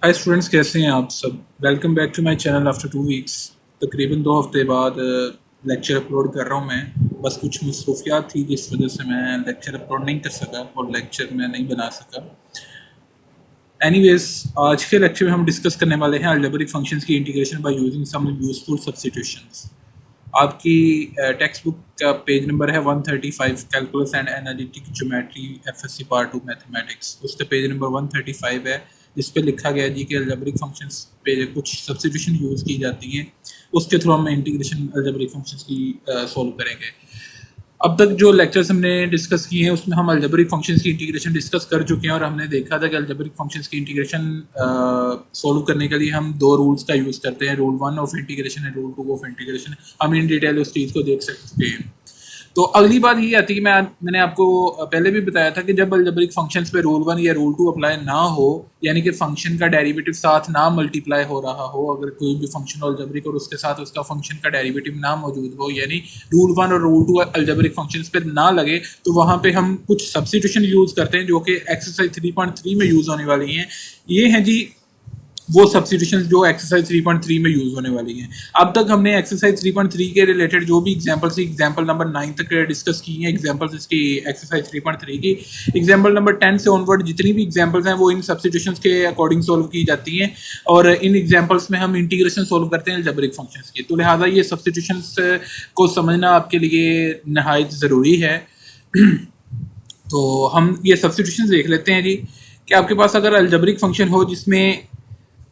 Hi students, कैसे हैं आप सब। Welcome back to my channel after 2 weeks. तकरीबन 2 हफ्ते बाद लेक्चर अपलोड कर रहा हूँ मैं। बस कुछ मसरूफियात थी जिस वजह से मैं लेक्चर अपलोड नहीं कर सका और लेक्चर मैं नहीं बना सका। एनीवेज, आज के लेक्चर में हम डिस्कस करने वाले हैं अलजेब्रिक फंक्शंस की integration by using some useful substitutions. आपकी टेक्स्ट बुक का पेज नंबर है 135, calculus and analytic geometry FSc part 2 mathematics. उसका पेज नंबर 135 है, जिस पे लिखा गया है जी कि अलजेब्रिक फंक्शंस पे कुछ सब्स्टिट्यूशन यूज़ की जाती हैं, उसके थ्रू हम इंटीग्रेशन अलजेब्रिक फंक्शंस की सॉल्व करेंगे। अब तक जो लेक्चर्स हमने डिस्कस किए हैं उसमें हम अलजेब्रिक फंक्शंस की इंटीग्रेशन डिस्कस कर चुके हैं और हमने देखा था कि अलजेब्रिक फंक्शंस की इंटीग्रेशन सॉल्व करने के लिए हम दो रूल्स का यूज़ करते हैं, rule 1 of integration and rule 2 of integration. हम इन डिटेल उस चीज़ को देख सकते हैं। तो अगली बात ये आती है कि मैंने आपको पहले भी बताया था कि जब अलजेब्रिक फंक्शंस पे रूल 1 या रूल 2 अप्लाई ना हो, यानी कि फंक्शन का डेरिवेटिव साथ ना मल्टीप्लाई हो रहा हो, अगर कोई भी फंक्शन अलजेब्रिक और उसके साथ उसका फंक्शन का डेरिवेटिव ना मौजूद हो, यानी रूल 1 और रूल 2 अलजेब्रिक फंक्शंस पे ना लगे, तो वहाँ पे हम कुछ सब्स्टिट्यूशन यूज़ करते हैं जो कि एक्सरसाइज 3.3 में यूज़ होने वाली हैं। ये हैं जी वो सब्स्टिट्यूशंस जो एक्सरसाइज 3.3 में यूज होने वाली हैं। अब तक हमने एक्सरसाइज 3.3 के रिलेटेड जो भी एग्जांपल्स थी, एग्जांपल नंबर 9 तक डिस्कस की हैं एग्जांपल्स इसकी एक्सरसाइज 3.3 की। एग्जांपल नंबर 10 से ऑनवर्ड जितनी भी एग्जांपल्स हैं वो इन सब्स्टिट्यूशंस के अकॉर्डिंग सॉल्व की जाती हैं और इन एग्जांपल्स में हम इंटीग्रेशन सॉल्व करते हैं अलजेब्रिक फंक्शंस की। तो लिहाजा ये सब्स्टिट्यूशंस को समझना आपके लिए नहायत ज़रूरी है। तो हम ये सब्स्टिट्यूशंस देख लेते हैं जी कि आपके पास अगर अलजेब्रिक फंक्शन हो जिसमें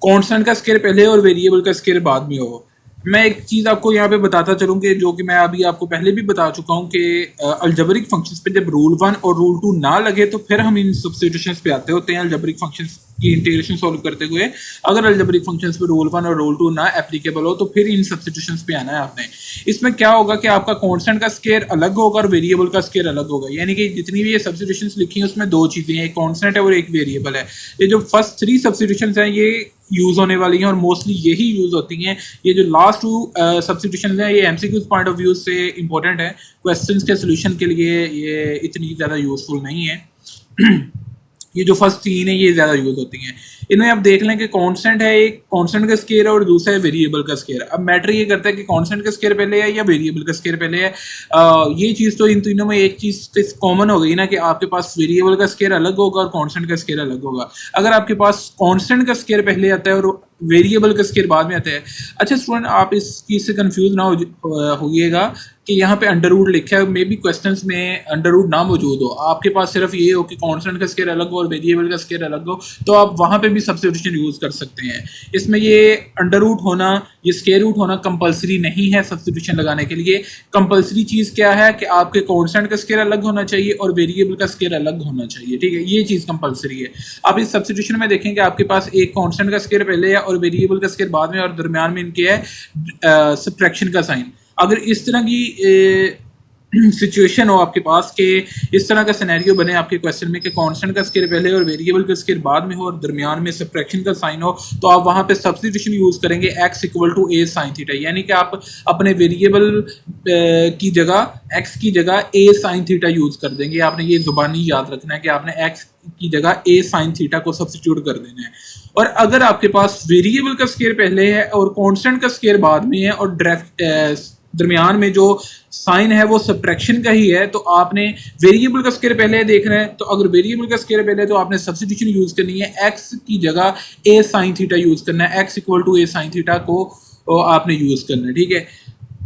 कांस्टेंट का स्केयर पहले और वेरिएबल का स्केयर बाद में हो। मैं एक चीज़ आपको यहाँ पे बताता चलूँ कि जो कि मैं अभी आपको पहले भी बता चुका हूँ कि अलजेब्रिक फंक्शंस पे जब रूल 1 और रूल 2 ना लगे तो फिर हम इन सब्स्टिट्यूशंस पे आते होते हैं अलजेब्रिक फंक्शंस की इंटीग्रेशन सॉल्व करते हुए। अगर अलजेब्रिक फंक्शंस पे रूल 1 और रूल 2 ना एप्लीकेबल हो तो फिर इन सब्स्टिट्यूशंस पे आना है आपने। इसमें क्या होगा कि आपका कांस्टेंट का स्केयर अलग होगा और वेरिएबल का स्केयर अलग होगा, यानी कि जितनी भी ये सब्स्टिट्यूशंस लिखी हैं उसमें दो चीज़ें हैं, एक कांस्टेंट है और एक वेरिएबल है। ये जो फर्स्ट 3 सब्स्टिट्यूशंस हैं ये यूज होने वाली हैं और मोस्टली यही यूज होती हैं। ये जो लास्ट 2 सब्स्टिट्यूशंस हैं ये एमसीक्यू पॉइंट ऑफ व्यू से इंपॉर्टेंट है, क्वेश्चंस के सोल्यूशन के लिए ये इतनी ज़्यादा यूजफुल नहीं है। ये जो फर्स्ट 3 है ये ज़्यादा यूज होती हैं। इनमें आप देख लें कि कांस्टेंट है, एक कांस्टेंट का स्केयर है और दूसरा है वेरिएबल का स्केयर। अब मैटर ये करता है कि कांस्टेंट का स्केयर पहले है या वेरिएबल का स्केयर पहले है। ये चीज़ तो इन तीनों में एक चीज़ कॉमन हो गई ना कि आपके पास वेरिएबल का स्केयर अलग होगा और कांस्टेंट का स्केयर अलग होगा। अगर आपके पास कांस्टेंट का स्केयर पहले आता है और वेरिएबल का स्केयर बाद में आता है। अच्छा स्टूडेंट, आप इस चीज़ से कंफ्यूज ना होइएगा कि यहाँ पे अंडर रूट लिखा है, मे बी क्वेश्चंस में अंडर रूट ना मौजूद हो, आपके पास सिर्फ ये हो कि कांस्टेंट का स्केयर अलग हो और वेरिएबल का स्केयर अलग हो, तो आप वहाँ पे भी सब्स्टिट्यूशन यूज़ कर सकते हैं। इसमें ये अंडर रूट होना, ये स्केयर रूट होना कंपलसरी नहीं है सब्स्टिट्यूशन लगाने के लिए। कंपलसरी चीज़ क्या है कि आपके कांस्टेंट का स्केयर अलग होना चाहिए और वेरिएबल का स्केयर अलग होना चाहिए, ठीक है, ये चीज़ कंपलसरी है। आप इस सब्स्टिट्यूशन में देखें कि आपके पास एक कांस्टेंट का स्केयर पहले है और वेरिएबल का स्केयर बाद में और दरमियान में इनके है सब्ट्रैक्शन का साइन। अगर इस तरह की सिचुएशन हो आपके पास कि इस तरह का सिनेरियो बने आपके क्वेश्चन में कि कांस्टेंट का स्केयर पहले और वेरिएबल का स्केयर बाद में हो और दरमियान में सब्ट्रैक्शन का साइन हो, तो आप वहां पे सब्स्टिट्यूशन यूज करेंगे x equal to a sine theta, यानी कि आप अपने वेरिएबल की जगह x की जगह a साइन थीटा यूज कर देंगे। आपने ये जुबानी याद रखना है कि आपने x की जगह a साइन थीटा को सब्स्टिट्यूट कर देना है। और अगर आपके पास वेरिएबल का स्केयर पहले है और कांस्टेंट का स्केयर बाद में है और दरमियान में जो साइन है वो सब्ट्रैक्शन का ही है, तो आपने वेरिएबल का स्केयर पहले देखना है। तो अगर वेरिएबल का स्केयर पहले है तो आपने सब्स्टिट्यूशन यूज करनी है, x की जगह a साइन थीटा यूज करना है, x equal to a sine theta को आपने यूज करना है, ठीक है।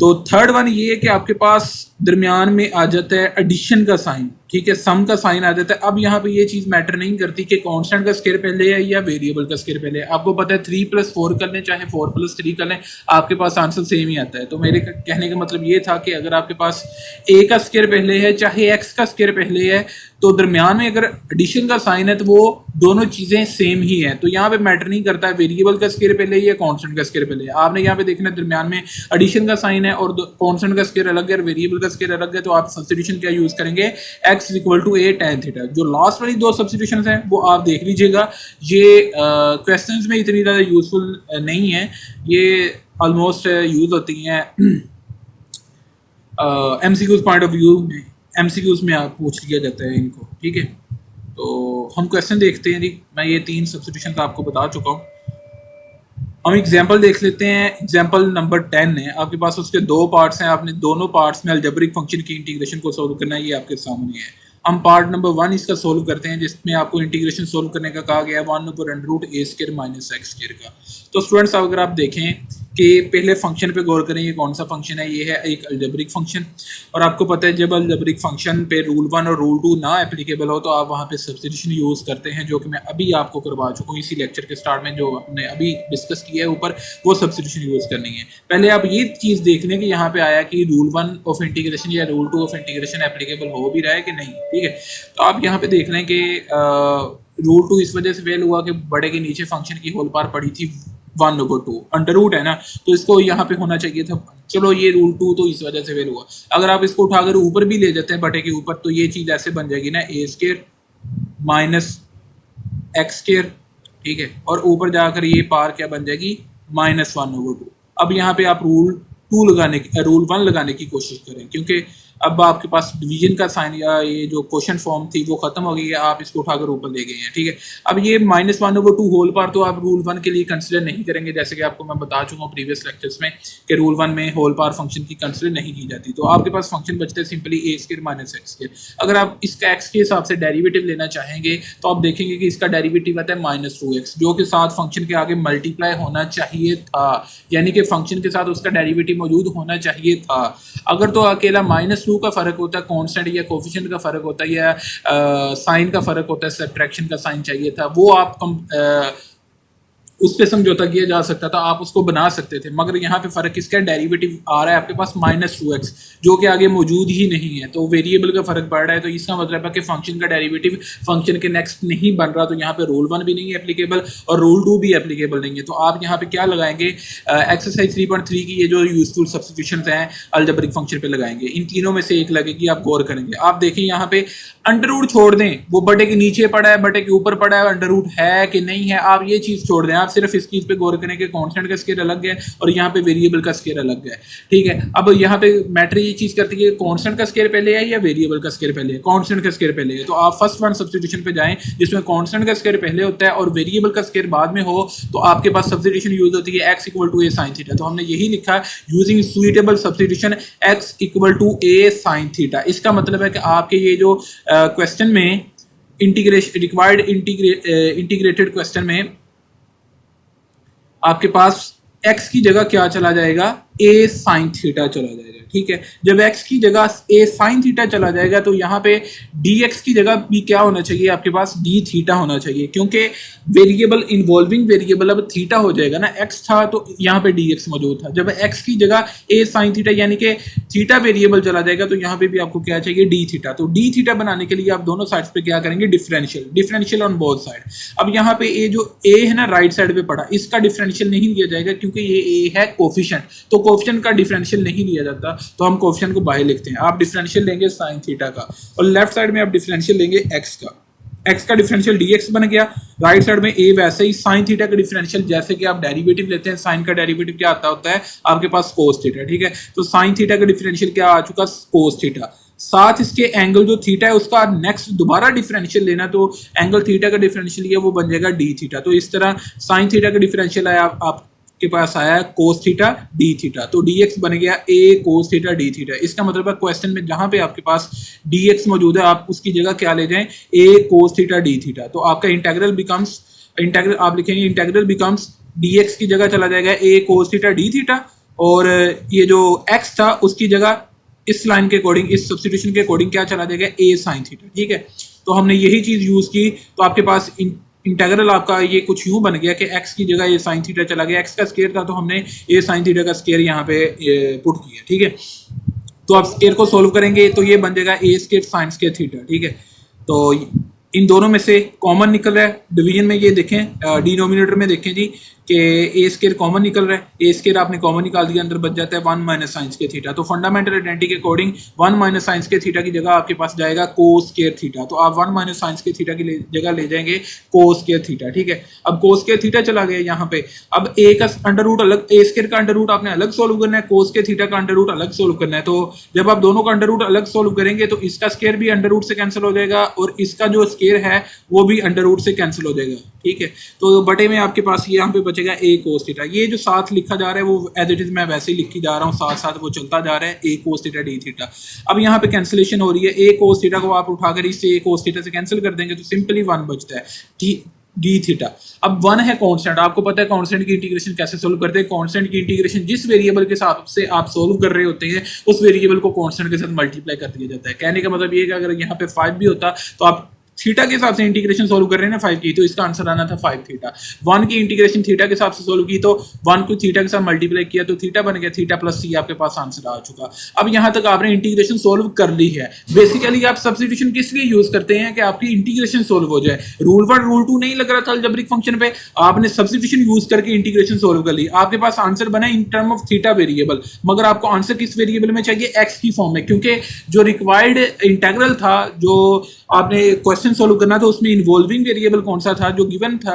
तो थर्ड वन ये है कि आपके पास दरमियान में आ जाता है एडिशन का साइन, ठीक है, सम का साइन आ जाता है। अब यहाँ पे ये चीज़ मैटर नहीं करती कि कांस्टेंट का स्केयर पहले है या वेरिएबल का स्केयर पहले है। आपको पता है 3 + 4 कर लें चाहे 4 + 3 कर लें, आपके पास आंसर सेम ही आता है। तो मेरे कहने का मतलब ये था कि अगर आपके पास a का स्केयर पहले है चाहे x का स्केयर पहले है, तो दरमियान में अगर एडिशन का साइन है तो वो दोनों चीज़ें सेम ही है। तो यहाँ पे मैटर नहीं करता है वेरिएबल का स्केयर पहले है या कांस्टेंट का स्केयर पहले है। आपने यहाँ पे देखना है दरमियान में एडिशन का साइन है और कांस्टेंट का स्केयर अलग है और वेरिएबल का स्केयर अलग है, तो आप सब्स्टिट्यूशन क्या यूज करेंगे, x equal to a tan theta. जो लास्ट वाली 2 सब्स्टिट्यूशंस हैं वो आप देख लीजिएगा, ये क्वेश्चंस में इतनी ज़्यादा यूजफुल नहीं है, ये ऑलमोस्ट यूज होती हैं एमसीक्यूज पॉइंट ऑफ व्यू में, एमसीक्यूज में आप पूछ लिया जाता है इनको, ठीक है। तो हम क्वेश्चन देखते हैं जी। मैं ये 3 सब्स्टिट्यूशन का आपको बता चुका हूँ। हम एग्जाम्पल देख लेते हैं। एग्जाम्पल नंबर 10 है आपके पास, उसके 2 पार्ट्स हैं। आपने दोनों पार्ट्स में अलजेब्रिक फंक्शन की इंटीग्रेशन को सोल्व करना है, ये आपके सामने है। हम पार्ट नंबर 1 इसका सोल्व करते हैं, जिसमें आपको इंटीग्रेशन सोल्व करने का कहा गया है 1/√a² माइनस x² का। तो स्टूडेंट्स अगर आप देखें कि पहले फंक्शन पे गौर करें, ये कौन सा फंक्शन है, ये है एक अलजेब्रिक फंक्शन। और आपको पता है जब अलजेब्रिक फंक्शन पे रूल 1 और रूल 2 ना एप्लीकेबल हो तो आप वहाँ पे सब्स्टिट्यूशन यूज़ करते हैं, जो कि मैं अभी आपको करवा चुका हूँ इसी लेक्चर के स्टार्ट में, जो हमने अभी डिस्कस किया है ऊपर, वो सब्स्टिट्यूशन यूज़ करनी है। पहले आप ये चीज़ देख लें कि यहाँ पे आया कि रूल 1 ऑफ इंटीग्रेशन या रूल 2 ऑफ इंटीग्रेशन एप्लीकेबल हो भी रहा है कि नहीं, ठीक है। तो आप यहाँ पे देख लें कि रूल 2 इस वजह से फेल हुआ कि बड़े के नीचे फंक्शन की होल पार पड़ी थी 1/2 अंडर रूट है ना, तो इसको यहाँ पे होना चाहिए था। चलो ये रूल 2 तो इस वजह से फेल हुआ। अगर आप इसको उठाकर ऊपर भी ले जाते हैं बटे के ऊपर, तो ये चीज़ ऐसे बन जाएगी ना a² माइनस x², ठीक है। और ऊपर जाकर ये पार क्या बन जाएगी -1/2। अब यहाँ पे आप रूल 1 लगाने की कोशिश करें, क्योंकि अब आपके पास डिवीजन का साइन या ये जो क्वेश्चन फॉर्म थी वो खत्म हो गई है, आप इसको उठाकर ऊपर ले गए हैं, ठीक है। अब ये -1/2 होल पार तो आप रूल 1 के लिए कंसिडर नहीं करेंगे, जैसे कि आपको मैं बता चुका हूँ प्रीवियस लेक्चर्स में कि रूल 1 में होल पार फंक्शन की कंसिडर नहीं की जाती। तो आपके पास फंक्शन बचते हैं सिंपली a² माइनस x²। अगर आप इसका x के हिसाब से डेरिवेटिव लेना चाहेंगे तो आप देखेंगे कि इसका डेरिवेटिव आता है -2x, जो कि साथ फंक्शन के आगे मल्टीप्लाई होना चाहिए था, यानी कि फंक्शन के साथ उसका डेरिवेटिव मौजूद होना चाहिए था। अगर तो अकेला -2 का फर्क होता है, कांस्टेंट या कोफिशिएंट का फर्क होता है, या साइन का फर्क होता है, सब्ट्रैक्शन का साइन चाहिए था, वो आप उस पर समझौता किया जा सकता था, आप उसको बना सकते थे। मगर यहाँ पे फर्क किसका डेरिवेटिव आ रहा है आपके पास -2x, जो कि आगे मौजूद ही नहीं है, तो वेरिएबल का फर्क पड़ रहा है। तो इसका मतलब है कि फंक्शन का डेरिवेटिव फंक्शन के नेक्स्ट नहीं बन रहा, तो यहाँ पे रूल 1 भी नहीं है एप्लीकेबल और रूल 2 भी एप्लीकेबल नहीं है। तो आप यहाँ पे क्या लगाएंगे, एक्सरसाइज 3.3 की ये जो यूजफुल सब्स्टिट्यूशंस हैं अलजेब्रिक फंक्शन पे लगाएंगे। इन तीनों में से एक लगेगी, आप गौर करेंगे। आप देखें यहाँ पे अंडर रूट छोड़ दें, वो बटे के नीचे पड़ा है, बटे के ऊपर पड़ा है, अंडर रूट है कि नहीं है, आप ये चीज़ छोड़ दें। आप सिर्फ इस चीज़ पे गौर करें कि कांस्टेंट का स्केयर अलग है और यहाँ पे वेरिएबल का स्केयर अलग है, ठीक है। अब यहाँ पे मैटर ये चीज़ करती है कांस्टेंट का स्केयर पहले है या वेरिएबल का स्केयर पहले है। कांस्टेंट का स्केयर पहले है, तो आप फर्स्ट वन सब्स्टिट्यूशन पे जाएं जिसमें कांस्टेंट का स्केयर पहले होता है और वेरिएबल का स्केयर बाद में हो, तो आपके पास सब्स्टिट्यूशन यूज होती है x = a sin थीटा। तो हमने यही लिखा है, using suitable substitution x = a sin theta. इसका मतलब है कि आपके ये जो क्वेश्चन में इंटीग्रेटेड क्वेश्चन में आपके पास x की जगह क्या चला जाएगा, a sin थीटा चला जाएगा, ठीक है। जब x की जगह a sin थीटा चला जाएगा तो यहाँ पे dx की जगह भी क्या होना चाहिए, आपके पास d थीटा होना चाहिए, क्योंकि वेरिएबल इन्वॉल्विंग वेरिएबल अब थीटा हो जाएगा ना। x था तो यहाँ पे dx मौजूद था, जब x की जगह a sin थीटा यानी कि थीटा वेरिएबल चला जाएगा तो यहाँ पे भी आपको क्या चाहिए, d थीटा। तो d थीटा बनाने के लिए आप दोनों साइड्स पे क्या करेंगे, डिफरेंशियल ऑन बोथ साइड। अब यहाँ पे a जो a है ना राइट साइड पे पड़ा, इसका डिफरेंशियल नहीं लिया जाएगा क्योंकि ये a है कोफिशिएंट, तो कोफिशिएंट का डिफरेंशियल नहीं लिया जाता, तो हम कोफिशिएंट को बाहर लिखते हैं। आप डिफरेंशियल लेंगे साइन थीटा का और लेफ्ट साइड में आप डिफरेंशियल लेंगे x का। x का डिफरेंशियल dx बन गया, राइट साइड में a, वैसे ही साइन थीटा का डिफरेंशियल जैसे कि आप डेरिवेटिव लेते हैं, साइन का डेरिवेटिव क्या आता होता है आपके पास कोस थीटा, ठीक है। तो साइन थीटा का डिफरेंशियल क्या आ चुका, कोस थीटा। साथ इसके एंगल जो थीटा है उसका नेक्स्ट दोबारा डिफरेंशियल लेना, तो एंगल थीटा का डिफरेंशियल ये वो बन जाएगा d थीटा। तो इस तरह साइन थीटा का डिफरेंशियल आया आपके पास आया कोस थीटा d थीटा, तो dx बन गया a cos theta d theta. इसका मतलब है क्वेश्चन में जहां पे आपके पास dx मौजूद है आप उसकी जगह क्या ले जाएं, a cos theta d theta. तो आपका इंटीग्रल आप लिखेंगे इंटीग्रल बिकम्स dx की जगह चला जाएगा a cos theta d theta, और ये जो x था उसकी जगह इस लाइन के अकॉर्डिंग, इस सब्स्टिट्यूशन के अकॉर्डिंग क्या चला जाएगा, a sin थीटा, ठीक है। तो हमने यही चीज यूज की, तो आपके पास इंटीग्रल आपका ये कुछ यूं बन गया कि x की जगह a sin थीटा चला गया, x का स्क्वायर था तो हमने a sin थीटा का स्क्वायर यहाँ पे पुट किया, ठीक है। तो आप स्क्वायर को सोल्व करेंगे तो ये बन जाएगा a square sin square theta, ठीक है। तो इन दोनों में से कॉमन निकल रहा है, डिवीजन में ये देखें, डिनोमिनेटर में देखें जी कि ए स्क्वायर कॉमन निकल रहा है, ए स्क्वायर आपने कॉमन निकाल दिया, अंदर बच जाता है 1 माइनस साइन स्क्वायर थीटा। तो फंडामेंटल आइडेंटिटी के according 1 minus sine square theta की जगह आपके पास जाएगा कोस स्क्वायर थीटा, तो आप 1 माइनस साइन स्क्वायर थीटा की जगह ले जाएंगे कोस स्क्वायर थीटा, ठीक है। अब कोस स्क्वायर थीटा चला गया यहाँ पे, अब ए का अंडर रूट अलग, ए स्क्वायर का अंडर रूट आपने अलग सोल्व करना है, कोस स्क्वायर थीटा का अंडर रूट अलग सोल्व करना है। तो जब आप दोनों का अंडर रूट अलग सोल्व करेंगे तो इसका स्क्वायर भी अंडर रूट से कैंसिल हो जाएगा और इसका जो स्केयर है वो भी अंडर रूट से कैंसिल हो जाएगा, ठीक है। तो बटे में आपके पास यहाँ पे बचेगा ए कोस थीटा। ये जो साथ लिखा जा रहा है वो एज इट इज मैं वैसे ही लिखी जा रहा हूँ, साथ साथ वो चलता जा रहा है, ए कोस थीटा डी थीटा। अब यहाँ पे कैंसिलेशन हो रही है, ए कोस थीटा को आप उठाकर इससे ए कोस थीटा से कैंसिल कर देंगे तो सिंपली 1 बचता है डी थीटा। अब 1 है कांस्टेंट, आपको पता है कांस्टेंट की इंटीग्रेशन कैसे सोल्व करते हैं। कांस्टेंट की इंटीग्रेशन जिस वेरिएबल के हिसाब से आप सोल्व कर रहे होते हैं उस वेरिएबल को कांस्टेंट के साथ मल्टीप्लाई कर दिया जाता है। कहने का मतलब ये कि अगर यहाँ पे 5 भी होता तो आप थीटा के हिसाब से इंटीग्रेशन सोल्व कर रहे हैं ना 5 की, तो इसका आंसर आना था 5 थीटा। 1 की इंटीग्रेशन थीटा के हिसाब से सोल्व की तो 1 को थीटा के साथ मल्टीप्लाई किया तो थीटा बन गया, थीटा प्लस सी आपके पास आंसर आ चुका। अब यहां तक आपने इंटीग्रेशन सोल्व कर ली है। बेसिकली आप सब्स्टिट्यूशन किस लिए यूज करते हैं कि आपकी इंटीग्रेशन सोल्व हो जाए। रूल 1 रूल 2 नहीं लग रहा था अलजेब्रिक फंक्शन पे, आपने सब्स्टिट्यूशन यूज करके इंटीग्रेशन सोल्व कर ली, आपके पास आंसर बना in term of theta variable. मगर आपको आंसर किस वेरिएबल में चाहिए, एक्स की फॉर्म में, क्योंकि जो रिक्वायर्ड इंटीग्रल था जो आपने क्वेश्चन सोल्व करना था उसमें इन्वॉल्विंग वेरिएबल कौन सा था जो गिवन था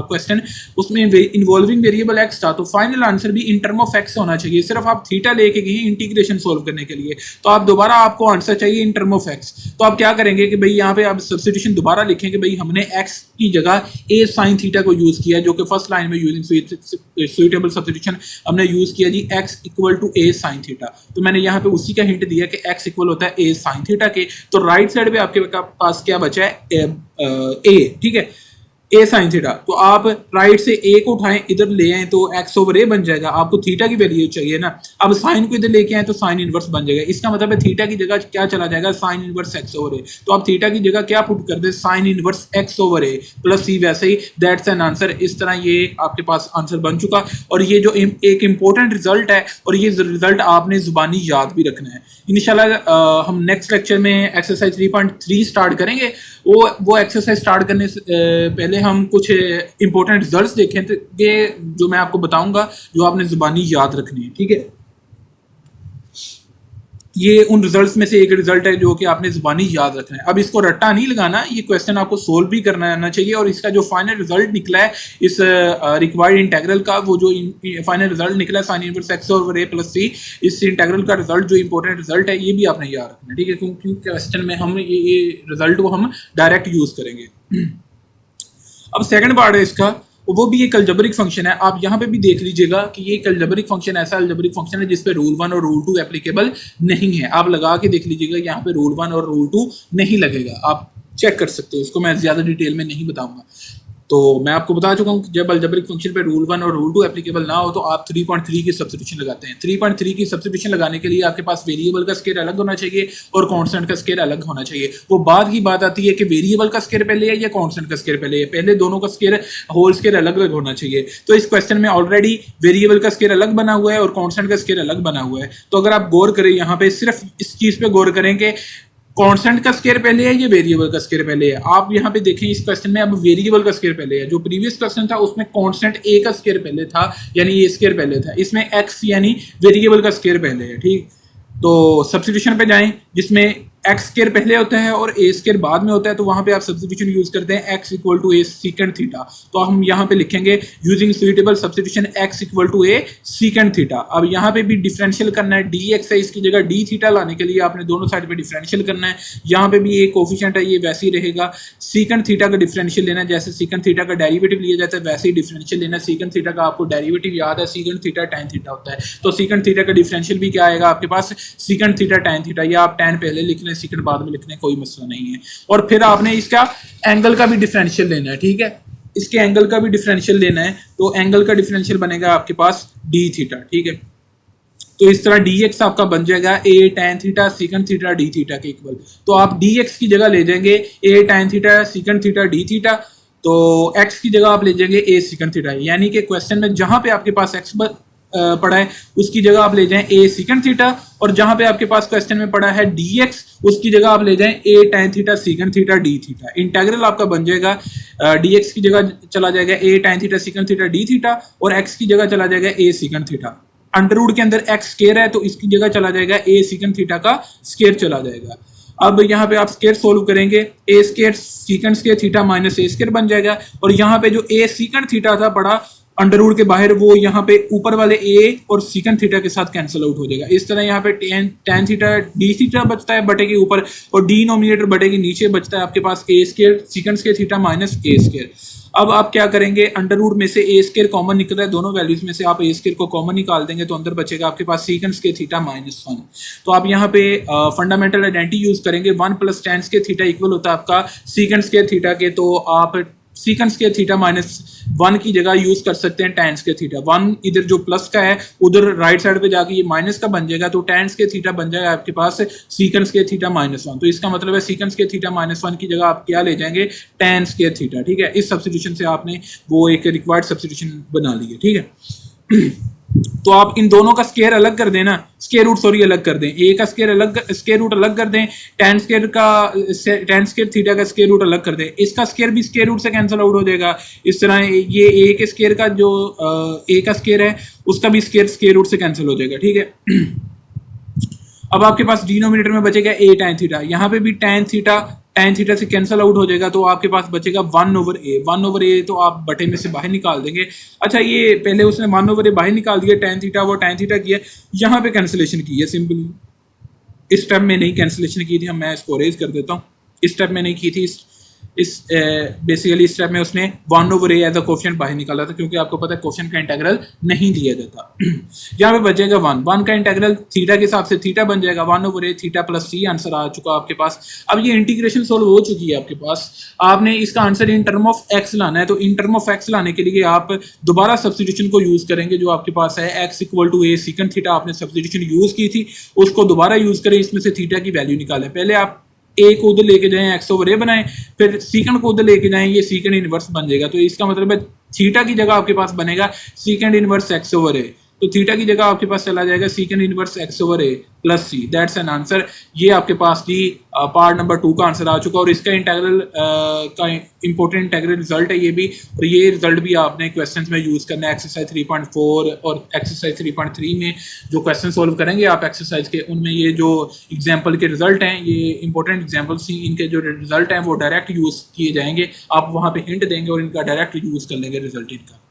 क्वेश्चन, उसमें इन्वॉल्विंग वेरिएबल एक्स था। तो फाइनल आंसर भी इन टर्म ऑफ एक्स होना चाहिए। सिर्फ आप थीटा लेके गए इंटीग्रेशन सोल्व करने के लिए, तो आप दोबारा आपको आंसर चाहिए इन टर्म ऑफ एक्स। तो आप क्या करेंगे कि भाई यहाँ पे आप सब्स्टिट्यूशन दोबारा लिखेंगे, भाई हमने एक्स की जगह ए साइन थीटा को यूज किया जो कि फर्स्ट लाइन में यूजिंग सुइटेबल सब्स्टिट्यूशन हमने यूज किया जी x equal to a sine theta. तो मैंने यहाँ पे उसी का हिंट दिया कि एक्स इक्वल होता है ए साइन थीटा के। तो राइट साइड पे आपके पास क्या बचा है, ए, ठीक है, ए साइन थीटा। तो आप राइट से ए को उठाएं इधर ले आए तो एक्स ओवर ए बन जाएगा। आपको थीटा की वैल्यू चाहिए ना, अब साइन को इधर लेके आए तो साइन इनवर्स बन जाएगा। इसका मतलब है थीटा की जगह क्या चला जाएगा, साइन इनवर्स एक्स ओवर ए। तो आप थीटा की जगह क्या पुट कर दे, साइन इनवर्स एक्स ओवर ए प्लस सी, वैसे ही दैट्स एन आंसर। इस तरह ये आपके पास आंसर बन चुका। और ये जो एक इंपॉर्टेंट रिजल्ट है और ये रिजल्ट आपने जुबानी याद भी रखना है। इंशाल्लाह हम नेक्स्ट लेक्चर में एक्सरसाइज 3.3 स्टार्ट करेंगे। वो एक्सरसाइज स्टार्ट करने से पहले हम कुछ इंपॉर्टेंट रिजल्ट्स देखें तो ये जो मैं आपको बताऊंगा जो आपने जुबानी याद रखनी है, ठीक है। ये उन रिजल्ट्स में से एक रिजल्ट है जो कि आपने जुबानी याद रखना है। अब इसको रट्टा नहीं लगाना, ये क्वेश्चन आपको सोल्व भी करना आना चाहिए। और इसका जो फाइनल रिजल्ट निकला है इस रिक्वायर्ड इंटीग्रल का, वो जो फाइनल रिजल्ट निकला है साइन इनवर्स एक्स ओवर ए प्लस सी, इस इंटीग्रल का रिजल्ट जो इंपॉर्टेंट रिजल्ट है ये भी आपने याद रखना है, ठीक है। क्योंकि क्वेश्चन में हम ये रिजल्ट को हम डायरेक्ट यूज करेंगे। अब सेकंड पार्ट है इसका, वो भी एक अलजेब्रिक फंक्शन है। आप यहाँ पे भी देख लीजिएगा कि ये एक अलजेब्रिक फंक्शन, ऐसा अलजेब्रिक फंक्शन है जिसपे रूल 1 और रूल 2 एप्लीकेबल नहीं है। आप लगा के देख लीजिएगा, यहाँ पे रूल 1 और रूल 2 नहीं लगेगा, आप चेक कर सकते हो। इसको मैं ज्यादा डिटेल में नहीं बताऊंगा। तो मैं आपको बता चुका हूँ कि जब अलजेब्रिक फंक्शन पे रूल 1 और रूल 2 एप्लीकेबल ना हो तो आप 3.3 की सब्स्टिट्यूशन लगाते हैं। 3.3 की सब्स्टिट्यूशन लगाने के लिए आपके पास वेरिएबल का स्केयर अलग होना चाहिए और कांस्टेंट का स्केयर अलग होना चाहिए। वो बाद की बात आती है कि वेरिएबल का स्केयर पहले है या कांस्टेंट का स्केयर पहले है। पहले दोनों का स्केयर होल स्केयर अलग अलग होना चाहिए। तो इस क्वेश्चन में ऑलरेडी वेरिएबल का स्केयर अलग बना हुआ है और कांस्टेंट का स्केयर अलग बना हुआ है। तो अगर आप गौर करें, यहाँ पे सिर्फ इस चीज पे गौर करें कि कांस्टेंट का स्केयर पहले है या वेरिएबल का स्केयर पहले है। आप यहाँ पे देखें इस क्वेश्चन में अब वेरिएबल का स्केयर पहले है। जो प्रीवियस क्वेश्चन था उसमें कांस्टेंट ए का स्केयर पहले था, यानी ये स्केयर पहले था। इसमें एक्स यानी वेरिएबल का स्केयर पहले है, ठीक। तो सब्स्टिट्यूशन पे जाएं जिसमें एक्स स्केयर पहले होता है और ए स्केयर बाद में होता है, तो वहां पे आप सब्स्टिट्यूशन यूज करते हैं x equal to a secant theta. तो हम यहाँ पे लिखेंगे using suitable substitution x equal to a secant theta. अब यहाँ पे भी डिफरेंशियल करना है, डी एक्स है, इसकी जगह डी थीटा लाने के लिए आपने दोनों साइड पे डिफरेंशियल करना है। यहाँ पे भी एक कोफिशिएंट है, ये वैसे ही रहेगा। सीकेंड थीटा का डिफरेंशियल लेना है, जैसे सीकेंड थीटा का डेरिवेटिव लिया जाता है वैसे ही डिफरेंशियल लेना है। सीकेंड थीटा का आपको डेरिवेटिव याद है, सीकेंड थीटा tan थीटा होता है। तो सीकेंड थीटा का डिफरेंशियल भी क्या आएगा आपके पास, सीकेंड थीटा tan थीटा। या आप tan पहले लिख लें सीकेंड बाद में लिखने, कोई मसला नहीं है। और फिर आपने इसका एंगल का भी डिफरेंशियल लेना है, ठीक है। इसके एंगल का भी डिफरेंशियल लेना है, तो एंगल का डिफरेंशियल बनेगा आपके पास d थीटा, ठीक है। तो इस तरह dx आपका बन जाएगा a tan theta secant theta d theta के इक्वल। तो आप dx की जगह ले जाएंगे a tan theta secant theta d theta, तो x की जगह आप ले जाएंगे a सीकेंड थीटा। यानी कि क्वेश्चन में जहां पे आपके पास x पड़ा है उसकी जगह आप ले जाएं a सीकेंड थीटा, और जहां पे आपके पास क्वेश्चन में पड़ा है dx उसकी जगह आप ले जाएं a tan theta secant theta d theta. Integral आपका बन जाएगा dx की जगह चला जाएगा a tan theta secant theta d theta, और x की जगह चला जाएगा a secant theta. Under root के अंदर x स्क्वायर है तो इसकी जगह चला जाएगा a सीकेंड थीटा का स्क्वायर चला जाएगा। अब यहाँ पे आप स्क्वायर सोल्व करेंगे, a square सीकेंड square theta minus a square बन जाएगा। और यहाँ पे जो a सीकेंड थीटा था पड़ा अंडर रूट के बाहर वो यहाँ पे ऊपर वाले ए और सीकन थीटा के साथ कैंसिल आउट हो जाएगा। इस तरह यहाँ पे टेन थीटा डी थीटा बचता है बटे के ऊपर और डिनोमिनेटर बटे के नीचे बचता है आपके पास ए स्क्वायर सीकन स्क्वायर थीटा माइनस ए स्क्वायर। अब आप क्या करेंगे, अंडर रूट में से ए स्क्वायर कॉमन निकल रहा है, दोनों वैल्यूज में से आप ए स्क्वायर को कॉमन निकाल देंगे तो अंदर बचेगा आपके पास सीकन स्क्वायर थीटा माइनस 1। तो आप यहाँ पे फंडामेंटल आइडेंटिटी यूज करेंगे, 1 + tan स्क्वायर थीटा इक्वल होता है आपका सीकन स्क्वायर थीटा के, तो आप सीकन स्क्वायर थीटा -1 की जगह यूज कर सकते हैं tan स्क्वायर थीटा। 1 इधर जो प्लस का है उधर राइट साइड पे जाके ये माइनस का बन जाएगा, तो tan स्क्वायर थीटा बन जाएगा आपके पास सीकन स्क्वायर थीटा -1। तो इसका मतलब है सीकन स्क्वायर थीटा -1 की जगह आप क्या ले जाएंगे, tan स्क्वायर थीटा। ठीक है, इस सब्स्टिट्यूशन से आपने वो एक रिक्वायर्ड सब्स्टिट्यूशन बना ली है। ठीक है तो आप इन दोनों का स्क्वायर अलग कर देना, स्क्वायर रूट सॉरी अलग कर दें, ए का स्क्वायर अलग स्क्वायर रूट अलग कर दें, tan स्क्वायर थीटा का स्क्वायर रूट अलग कर दें, इसका स्क्वायर भी स्क्वायर रूट से कैंसिल आउट हो जाएगा। इस तरह ये ए के स्क्वायर का जो ए का स्क्वायर है उसका भी स्क्वायर रूट से कैंसिल हो जाएगा। ठीक है अब आपके पास डिनोमिनेटर में बचेगा ए tan थीटा, यहाँ पे भी tan थीटा से कैंसिल आउट हो जाएगा, तो आपके पास बचेगा 1/a तो आप बटे में से बाहर निकाल देंगे। अच्छा ये पहले उसने 1/a बाहर निकाल दिया, tan थीटा किया, यहाँ पे कैंसिलेशन की है सिंपली। इस स्टेप में नहीं कैंसिलेशन की थी, मैं इसको अरेज कर देता हूँ, इस स्टेप में नहीं की थी। बेसिकली इस स्टेप में उसने 1/a एज अ कोफिशिएंट बाहर निकाला था, क्योंकि आपको पता है कोफिशिएंट का इंटीग्रल नहीं दिया जाता। यहाँ पे बचेगा 1 का इंटीग्रल थीटा के हिसाब से थीटा बन जाएगा 1/a theta plus c, answer आ चुका आपके पास। अब ये इंटीग्रेशन सोल्व हो चुकी है आपके पास, आपने इसका answer in term of x लाना है, तो इन टर्म ऑफ x लाने के लिए आप दोबारा सब्स्टिट्यूशन को यूज करेंगे जो आपके पास है x = a सीकन थीटा, आपने सब्स्टिट्यूशन यूज की थी उसको दोबारा यूज करें, इसमें से थीटा की वैल्यू निकालें। पहले आप ए को उधर लेके जाएं, x/a बनाएं, फिर सीकंड को उधर लेके जाएं, ये सीकंड इनवर्स बन जाएगा। तो इसका मतलब है थीटा की जगह आपके पास बनेगा सीकंड इनवर्स x/a, तो थीटा की जगह आपके पास चला जाएगा secant inverse x/a plus c, that's an answer. ये आपके पास जी पार्ट नंबर 2 का आंसर आ चुका, और इसका इंटीग्रल का इंपॉर्टेंट इंटीग्रल रिजल्ट है ये भी, और ये रिजल्ट भी आपने क्वेश्चंस में यूज करना है। एक्सरसाइज 3.4 और एक्सरसाइज 3.3 में जो क्वेश्चन सॉल्व करेंगे आप एक्सरसाइज के, उनमें ये जो एग्जाम्पल के रिजल्ट हैं, ये इंपॉर्टेंट एग्जाम्पल्स, इनके जो रिजल्ट हैं वो डायरेक्ट यूज किए जाएंगे, आप वहाँ पे हिंट देंगे और इनका डायरेक्ट यूज कर लेंगे रिजल्ट इनका।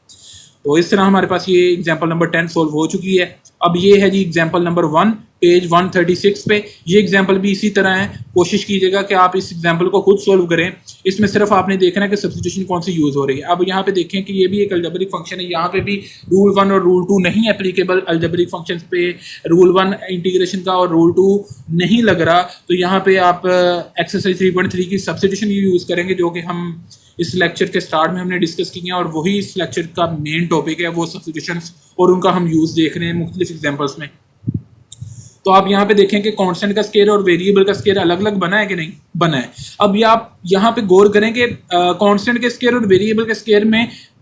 तो इस तरह हमारे पास ये एग्जाम्पल नंबर 10 सॉल्व हो चुकी है। अब ये है जी एग्जाम्पल नंबर 1 पेज 136 पे, ये एग्जाम्पल भी इसी तरह है। कोशिश कीजिएगा कि आप इस एग्जाम्पल को खुद सॉल्व करें, इसमें सिर्फ आपने देखना है कि सब्स्टिट्यूशन कौन सी यूज हो रही है। अब यहाँ पे देखें कि ये भी एक अलजेब्रिक फंक्शन है, यहाँ पे भी रूल 1 और रूल 2 नहीं एप्लीकेबल, अलजेब्रिक फंक्शन पे रूल 1 इंटीग्रेशन का और रूल 2 नहीं लग रहा, तो यहाँ पे आप एक्सरसाइज 3.3 की सब्स्टिट्यूशन यूज करेंगे, जो कि हम इस लेक्चर के स्टार्ट में हमने डिस्कस की है, और वही इस लेक्चर का मेन टॉपिक है, वो सब्स्टिट्यूशंस, और उनका हम यूज देख रहे हैं मुख्तलिफ एग्जाम्पल्स में। तो आप यहाँ पे देखें कि कांस्टेंट का स्केयर और वेरिएबल का स्केयर अलग अलग बना है कि नहीं बना है। अब ये आप यहाँ पे गौर करें कि कांस्टेंट के स्केयर और वेरिएबल के स्केयर में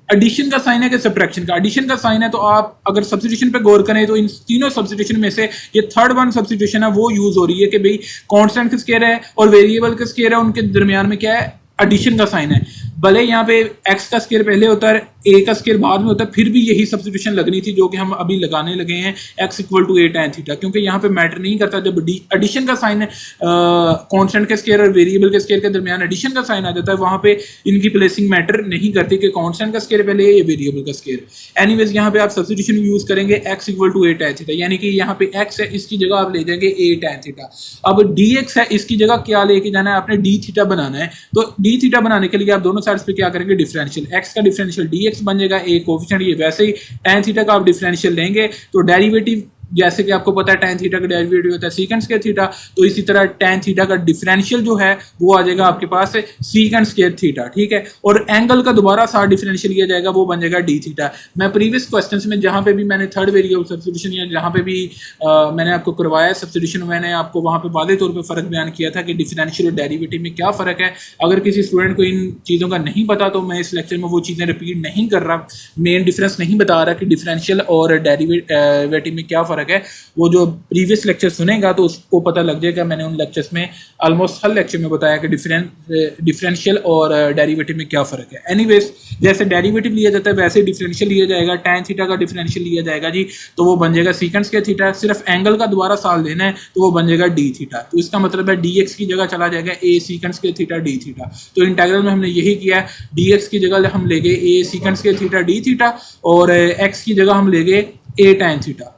एडिशन का साइन है कि सब्ट्रैक्शन का। एडिशन का साइन है, तो आप अगर सब्स्टिट्यूशन पे गौर करें तो इन तीनों सब्स्टिट्यूशन में से ये थर्ड वन सब्स्टिट्यूशन है वो यूज हो रही है कि भाई कांस्टेंट का स्केयर है और वेरिएबल का स्केयर है, उनके दरमियान में क्या है, एडिशन का साइन है। भले यहाँ पे x का स्केयर पहले होता है, a का स्केयर बाद में होता है, फिर भी यही सब्स्टिट्यूशन लगनी थी जो कि हम अभी लगाने लगे हैं, x = a tan थीटा, क्योंकि यहाँ पे मैटर नहीं करता। जब एडिशन का साइन है, कांस्टेंट के स्केयर और वेरिएबल के स्केयर के दरमियान एडिशन का साइन आ जाता है, वहाँ पे इनकी प्लेसिंग मैटर नहीं करती कि कांस्टेंट का स्केयर पहले है या वेरिएबल का स्केयर। एनीवेज यहाँ पे आप सब्स्टिट्यूशन यूज करेंगे x = a tan थीटा, यानी कि यहाँ पे x है, इसकी जगह आप ले जाएंगे a tan थीटा। अब dx है, इसकी जगह क्या लेके जाना है, आपने d थीटा बनाना है। तो d थीटा बनाने के लिए आप दोनों साइड्स पे क्या करेंगे, डिफरेंशियल, x का डिफरेंशियल dx बन जाएगा, a कोफिशिएंट, ये वैसे ही tan थीटा का आप डिफरेंशियल लेंगे तो डेरिवेटिव, जैसे कि आपको पता है tan थीटा का डेरिवेटिव होता है सीकंड स्क्वायर थीटा, तो इसी तरह tan थीटा का डिफरेंशियल जो है वो आ जाएगा आपके पास सीकंड स्क्वायर थीटा। ठीक है, और एंगल का दोबारा साथ डिफरेंशियल लिया जाएगा, वो बन जाएगा d थीटा। मैं प्रीवियस क्वेश्चंस में जहां पे भी मैंने थर्ड वेरिएबल सब्स्टिट्यूशन या जहां पे भी मैंने आपको करवाया सब्स्टिट्यूशन, मैंने आपको वहां पे वादे तौर पे फर्क बयान किया था कि डिफरेंशियल और डेरिवेटिव में क्या फर्क है। अगर किसी स्टूडेंट को इन चीज़ों का नहीं पता तो मैं इस लेक्चर में वो चीज़ें रिपीट नहीं कर रहा, मेन डिफरेंस नहीं बता रहा कि डिफरेंशियल और डेरिवेटिव में क्या फर्क फ़र्क है वो जो प्रीवियस लेक्चर सुनेगा तो उसको पता लग जाएगा। मैंने उन लेक्चर्स में ऑलमोस्ट हर लेक्चर में बताया कि डिफरेंशियल और डेरिवेटिव में क्या फ़र्क है। एनीवेज, जैसे डेरिवेटिव लिया जाता है वैसे डिफरेंशियल लिया जाएगा। tan थीटा का डिफरेंशियल लिया जाएगा जी, तो वो बन जाएगा सीकेंड स्क्वायर थीटा। सिर्फ एंगल का दोबारा साल लेना है तो वो बन जाएगा d थीटा। तो इसका मतलब है dx की जगह चला जाएगा a सीकेंड square theta d theta. तो इंटीग्रल में हमने यही किया है, dx की जगह हम ले गए a सीकेंड square theta d theta और x की जगह हम ले गए a tan थीटा।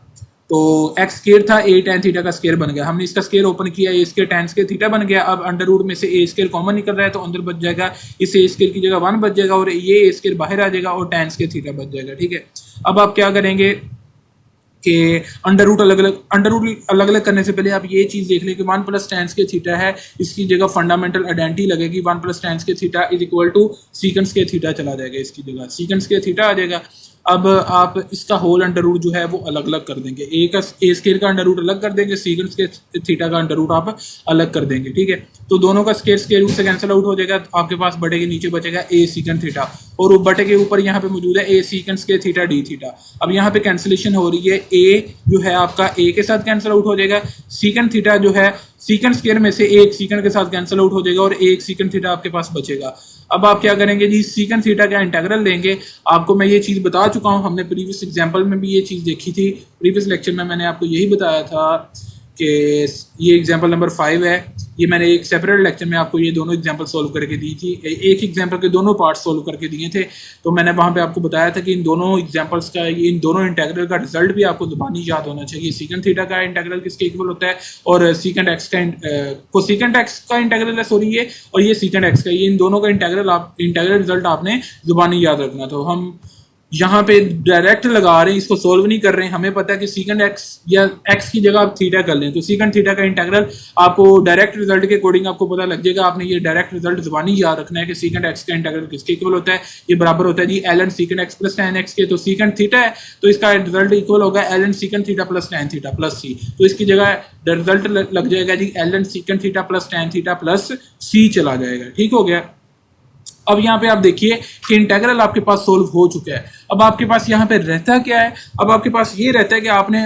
तो x स्क्वायर था, a tan थीटा का स्क्वायर बन गया। हमने इसका स्क्वायर ओपन किया, a square tan square theta बन गया। अब अंडर रूट में से a स्क्वायर कॉमन निकल रहा है तो अंदर बच जाएगा, इस a स्क्वायर की जगह 1 बच जाएगा और ये a स्क्वायर बाहर आ जाएगा और tan स्क्वायर थीटा बच जाएगा। ठीक है, अब आप क्या करेंगे कि अंडर रूट अलग अलग करने से पहले आप ये चीज़ देख लें कि 1 प्लस tan स्क्वायर थीटा है, इसकी जगह फंडामेंटल आइडेंटिटी लगेगी। 1 plus tan square theta is equal to secant square theta चला जाएगा, इसकी जगह सीकेंड स्क्वायर थीटा आ जाएगा। अब आप इसका होल अंडर रूट जो है वो अलग अलग कर देंगे, ए स्क्वायर का अंडर रूट अलग कर देंगे, सीकेंड स्क्वायर थीटा का अंडर रूट आप अलग कर देंगे। ठीक है, तो दोनों का स्क्वायर रूट से कैंसिल आउट हो जाएगा, तो आपके पास बटे के नीचे बचेगा ए सीकेंड थीटा और बटे के ऊपर यहाँ पे मौजूद है a secant square theta d theta. अब यहाँ पे कैंसिलेशन हो रही है, ए जो है आपका ए के साथ कैंसिल आउट हो जाएगा, सीकेंड थीटा जो है सीकेंड स्क्वायर में से एक सीकेंड के साथ कैंसिल आउट हो जाएगा और एक सीकेंड थीटा आपके पास बचेगा। अब आप क्या करेंगे जी, सीकेंड थीटा का इंटीग्रल लेंगे। आपको मैं ये चीज़ बता चुका हूँ, हमने प्रीवियस एग्जांपल में भी ये चीज़ देखी थी। प्रीवियस लेक्चर में मैंने आपको यही बताया था कि ये एग्जांपल नंबर 5 है। ये मैंने एक सेपरेट लेक्चर में आपको ये दोनों एग्जांपल सॉल्व करके दी थी, एक एग्जांपल के दोनों पार्ट सॉल्व करके दिए थे। तो मैंने वहाँ पे आपको बताया था कि इन दोनों एग्जांपल्स का, इन दोनों इंटीग्रल का रिजल्ट भी आपको ज़बानी याद होना चाहिए। सीकेंड थीटा का इंटीग्रल किसके इक्वल होता है और सीकेंड एक्स का सीकेंड एक्स का इंटीग्रल है, सॉरी ये, और ये सीकेंड एक्स का, ये इन दोनों का इंटीग्रल रिजल्ट आपने ज़बानी याद रखना। तो हम यहाँ पे डायरेक्ट लगा रहे हैं, इसको सोल्व नहीं कर रहे हैं। हमें पता है कि सीकेंड एक्स या एक्स की जगह आप थीटा कर लें तो सीकेंड थीटा का इंटीग्रल आपको डायरेक्ट रिजल्ट के अकॉर्डिंग आपको पता लग जाएगा। आपने ये डायरेक्ट रिजल्ट ज़बानी याद रखना है कि सीकेंड एक्स का इंटीग्रल किसके इक्वल होता है। ये बराबर होता है जी ln सीकेंड x plus tan x के। तो सीकेंड थीटा है तो इसका रिजल्ट इक्वल होगा ln secant theta plus tan theta plus c। तो इसकी जगह रिजल्ट लग जाएगा जी ln secant theta plus tan theta plus c चला जाएगा। ठीक हो गया। अब यहाँ पे आप देखिए कि इंटीग्रल आपके पास सोल्व हो चुका है। अब आपके पास यहाँ पे रहता क्या है, अब आपके पास ये रहता है कि आपने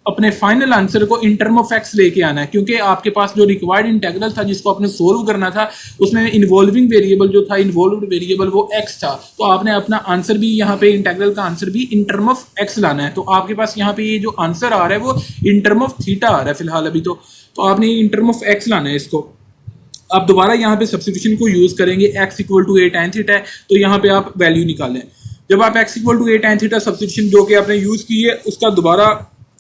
अपने फाइनल आंसर को इन टर्म ऑफ एक्स लेके आना है, क्योंकि आपके पास जो रिक्वायर्ड इंटीग्रल था जिसको आपने सोल्व करना था उसमें इन्वॉल्विंग वेरिएबल जो था, इन्वॉल्व्ड वेरिएबल वो एक्स था। तो आपने अपना आंसर भी यहाँ पे इंटीग्रल का आंसर भी इन टर्म ऑफ एक्स लाना है। तो आपके पास यहाँ पे ये जो आंसर आ रहा है वो इन टर्म ऑफ थीटा आ रहा है फिलहाल अभी तो आपने इन टर्म ऑफ एक्स लाना है इसको। आप दोबारा यहाँ पे सब्स्टिट्यूशन को यूज करेंगे, x equal to a tan theta है तो यहाँ पे आप वैल्यू निकालें। जब आप x equal to a tan theta substitution जो कि आपने यूज की है उसका दोबारा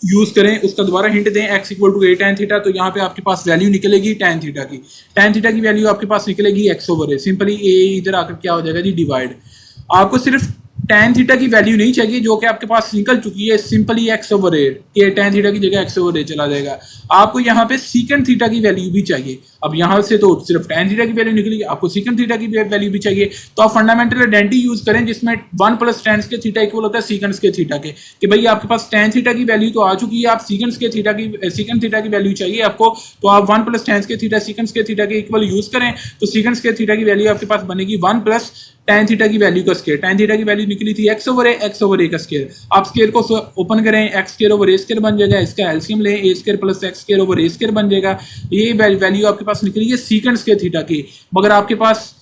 यूज करें, उसका दोबारा हिंट दें x equal to a tan theta, तो यहाँ पे आपके पास वैल्यू निकलेगी tan थीटा की। tan थीटा की वैल्यू आपके पास निकलेगी x over a। Simply a इधर आकर क्या हो जाएगा जी, डिवाइड। आपको सिर्फ tan थीटा की वैल्यू नहीं चाहिए जो कि आपके पास निकल चुकी है, सिंपली x ओवर a, ये tan थीटा की जगह x ओवर a चला जाएगा। आपको यहाँ पे सीकेंड थीटा की वैल्यू भी चाहिए। अब यहाँ से तो सिर्फ tan थीटा की वैल्यू निकलेगी, आपको सीकेंड थीटा की वैल्यू भी चाहिए। तो आप फंडामेंटल आइडेंटिटी यूज करें जिसमें 1 plus tan square theta equal होता है सीकेंड स्क्वायर थीटा के, कि भाई आपके पास tan थीटा की वैल्यू तो आ चुकी है, आप सीकेंड थीटा की वैल्यू चाहिए आपको, तो आप 1 plus tan square theta सीकेंड square theta के इक्वल यूज करें। तो सीकेंड स्क्वायर थीटा की वैल्यू आपके पास बनेगी 1 प्लस tan थीटा की वैल्यू का स्क्वायर। tan थीटा की वैल्यू निकली थी x ओवर a का स्क्वायर। आप स्क्वायर को ओपन करें, x square over a square बन जाएगा, इसका एलसीएम लें, a square plus x square over a square बन जाएगा। ये वैल्यू आपके पास निकली है सीकेंड स्क्वायर थीटा की, मगर आपके पास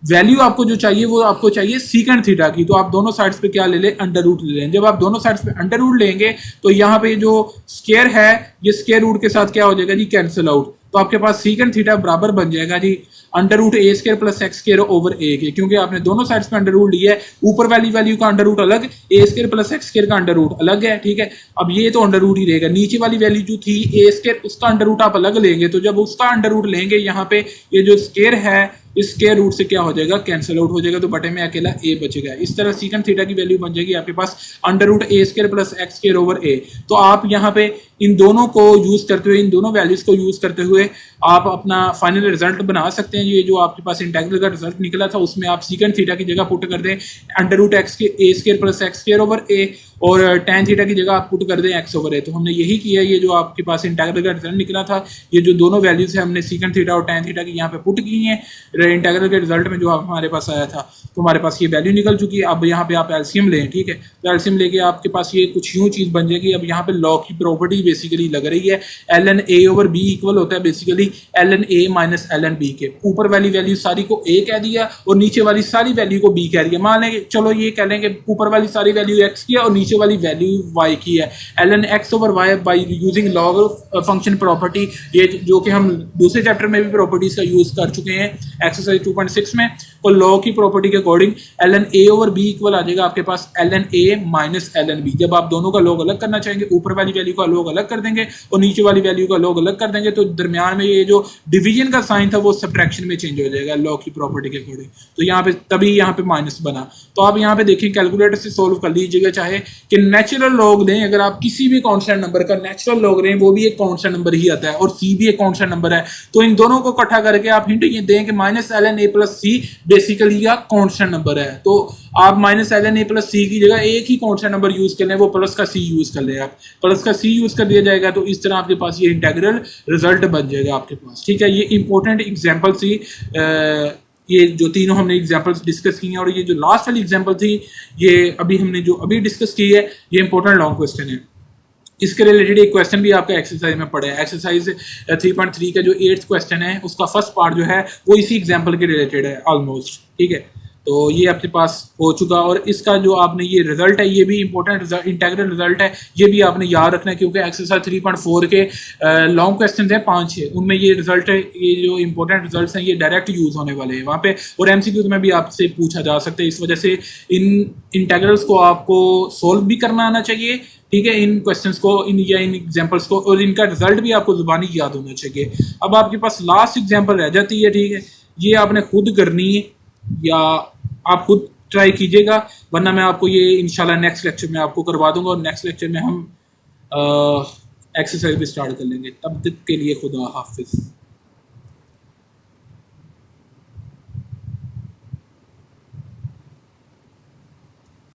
वैल्यू आपको जो चाहिए वो आपको चाहिए सीकेंड थीटा की। तो आप दोनों साइड्स पे क्या ले लें, अंडर रूट ले लें। जब आप दोनों साइड्स पे अंडर रूट लेंगे तो यहाँ पे जो स्क्वायर है ये स्क्वायर रूट के साथ क्या हो जाएगा जी, कैंसिल आउट। तो आपके पास सीकेंड थीटा बराबर बन जाएगा जी under root a square plus x square over a के, क्योंकि आपने दोनों साइड्स पे अंडर रूट लिया है। ऊपर वाली वैल्यू का अंडर रूट अलग, a square plus x square का अंडर रूट अलग है। ठीक है, अब ये तो अंडर रूट ही रहेगा। नीचे वाली वैल्यू जो थी a स्क्वायर, उसका अंडर रूट आप अलग लेंगे, तो जब उसका अंडर रूट लेंगे यहाँ पे ये जो स्क्वायर है इस स्क्वायर रूट से क्या हो जाएगा, कैंसिल आउट हो जाएगा, तो बटे में अकेला a बचेगा। इस तरह सीकेंड थीटा की वैल्यू बन जाएगी आपके पास under root a square plus x square over a। तो आप यहाँ पे इन दोनों को यूज करते हुए, इन दोनों वैल्यूज को यूज करते हुए आप अपना फाइनल रिजल्ट बना सकते हैं। ये जो आपके पास इंटीग्रल का रिजल्ट निकला था उसमें आप सीकेंड थीटा की जगह पुट कर दें अंडर रूट x के a square plus x square over a, और tan थीटा की जगह आप पुट कर दें x ओवर a। तो हमने यही किया, ये जो आपके पास इंटीग्रल का रिजल्ट निकला था, ये जो दोनों वैल्यूज है हमने सीकेंट थीटा और tan थीटा की यहाँ पे पुट की हैं इंटीग्रल के रिजल्ट में जो हमारे पास आया था। तो हमारे पास ये वैल्यू निकल चुकी है। अब यहाँ पे आप एलसीएम लें, ठीक है, तो एलसीएम लेके आपके पास ये कुछ यूँ चीज़ बन जाएगी। अब यहाँ पे लॉ की प्रॉपर्टी बेसिकली लग रही है, ln a over b equal होता है basically ln a minus ln b के। ऊपर वाली वैल्यू सारी को a कह दिया और नीचे वाली सारी वैल्यू को b कह दिया। मान लेंगे, चलो ये कह लेंगे ऊपर वाली सारी वैल्यू x की है और नीचे वाली वैल्यू y की है। ln x over y by using log function property, ये जो कि हम दूसरे चैप्टर में भी प्रॉपर्टीज का यूज कर चुके हैं एक्सरसाइज 2.6 में। और लॉ की प्रॉपर्टी के according ln a over b equal आ जाएगा आपके पास ln a minus ln b। जब आप दोनों का लॉग अलग करना चाहेंगे, ऊपर वाली वैल्यू का लॉग अलग कर देंगे और नीचे वाली वैल्यू का लॉग अलग कर देंगे, तो दरमियान में ये जो डिवीजन का साइन था वो सब्ट्रैक्शन में चेंज हो जाएगा लॉ की प्रॉपर्टी के अकॉर्डिंग। तो यहाँ पे तभी यहाँ पे माइनस बना। तो आप यहाँ पे देखिए कैलकुलेटर से सोल्व कर लीजिएगा, चाहे कि नेचुरल लॉग लें, अगर आप किसी भी कांस्टेंट नंबर का नेचुरल लॉग लें वो भी एक कांस्टेंट नंबर ही आता है और c भी एक कांस्टेंट नंबर है। तो इन दोनों को इकट्ठा करके आप हिंट ये दें कि minus ln a plus c basically का कांस्टेंट नंबर है। तो आप minus ln a plus c की जगह एक ही कांस्टेंट नंबर यूज कर लें, वो प्लस का c यूज कर लें। आप प्लस का c यूज कर दिया जाएगा तो इस तरह आपके पास ये इंटीग्रल रिजल्ट बन जाएगा आपके पास, ठीक है। ये इंपॉर्टेंट एग्जांपल थी, ये जो तीनों हमने एग्जांपल्स डिस्कस की हैं, और ये जो लास्ट वाली एग्जांपल थी ये अभी हमने जो अभी डिस्कस की है, ये इंपॉर्टेंट लॉन्ग क्वेश्चन है। इसके रिलेटेड एक क्वेश्चन भी आपका एक्सरसाइज में पड़ा है। एक्सरसाइज 3.3 का जो 8th क्वेश्चन है उसका फर्स्ट पार्ट जो है वो इसी एग्जांपल के रिलेटेड है ऑलमोस्ट, ठीक है। तो ये आपके पास हो चुका, और इसका जो आपने ये रिजल्ट है ये भी इंपॉर्टेंट इंटीग्रल रिजल्ट है, ये भी आपने याद रखना है क्योंकि एक्सरसाइज 3.4 के लॉन्ग क्वेश्चन हैं 5-6, उनमें ये रिजल्ट है, ये जो इंपॉर्टेंट रिजल्ट्स हैं ये डायरेक्ट यूज होने वाले हैं वहाँ पे, और एमसीक्यू में भी आपसे पूछा जा सकता है। इस वजह से इन इंटीग्रल्स को आपको सोल्व भी करना आना चाहिए, ठीक है, इन क्वेश्चंस को, इन या इन एग्जांपल्स को, और इनका रिजल्ट भी आपको जुबानी याद होना चाहिए। अब आपके पास लास्ट एग्जांपल रह जाती है, ठीक है, ये आपने खुद करनी है या आप खुद ट्राई कीजिएगा, वरना मैं आपको ये इंशाल्लाह नेक्स्ट लेक्चर में आपको करवा दूंगा, और नेक्स्ट लेक्चर में हम एक्सरसाइज भी स्टार्ट कर लेंगे। तब तक के लिए खुदा हाफिज़।